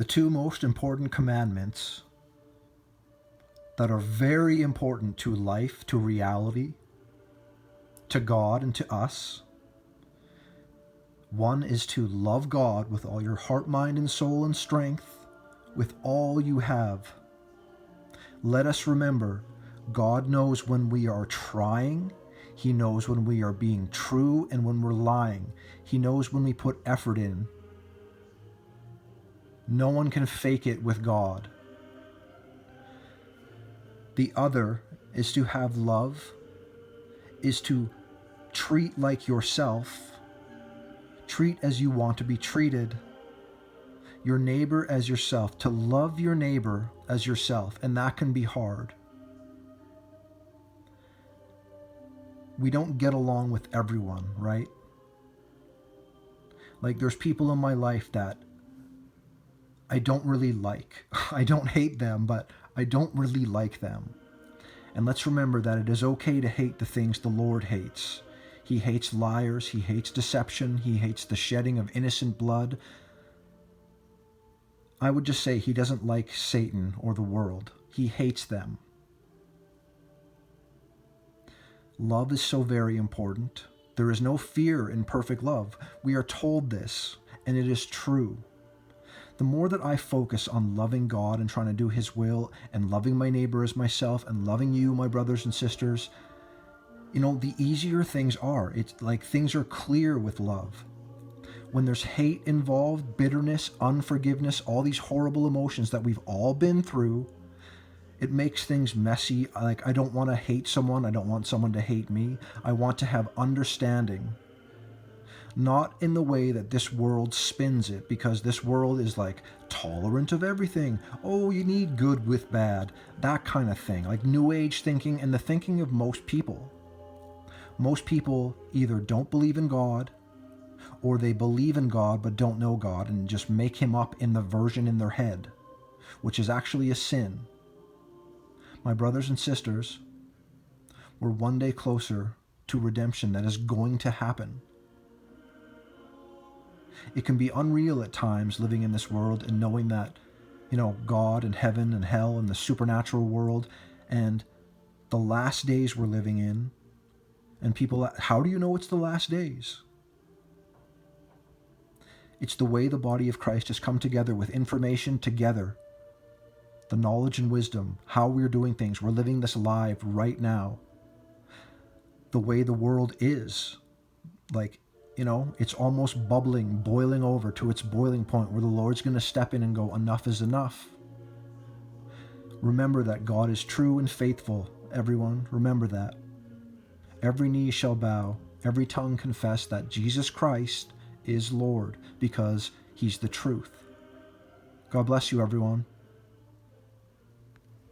The two most important commandments that are very important to life, to reality, to God and to us. One is to love God with all your heart, mind, and soul and strength, with all you have. Let us remember, God knows when we are trying. He knows when we are being true and when we're lying. He knows when we put effort in. No one can fake it with God. The other is to have love, is to treat like yourself, treat as you want to be treated, your neighbor as yourself, to love your neighbor as yourself, and that can be hard. We don't get along with everyone, right? Like, there's people in my life that I don't really like. I don't hate them, but I don't really like them. And let's remember that it is okay to hate the things the Lord hates. He hates liars, he hates deception, he hates the shedding of innocent blood. I would just say he doesn't like Satan or the world. He hates them. Love is so very important. There is no fear in perfect love. We are told this, and it is true. The more that I focus on loving God and trying to do His will and loving my neighbor as myself and loving you, my brothers and sisters, the easier things are. It's like things are clear with love. When there's hate involved, bitterness, unforgiveness, all these horrible emotions that we've all been through, it makes things messy. Like, I don't want to hate someone. I don't want someone to hate me. I want to have understanding. Not in the way that this world spins it, because this world is like tolerant of everything. Oh, you need good with bad. That kind of thing. Like New Age thinking and the thinking of most people. Most people either don't believe in God, or they believe in God but don't know God and just make Him up in the version in their head, which is actually a sin. My brothers and sisters, we're one day closer to redemption that is going to happen. It can be unreal at times living in this world and knowing that, God and heaven and hell and the supernatural world and the last days we're living in. And people, how do you know it's the last days? It's the way the body of Christ has come together with information together. The knowledge and wisdom, how we're doing things. We're living this live right now. The way the world is. It's almost bubbling, boiling over to its boiling point where the Lord's going to step in and go, enough is enough. Remember that God is true and faithful, everyone. Remember that. Every knee shall bow, every tongue confess that Jesus Christ is Lord, because He's the truth. God bless you, everyone.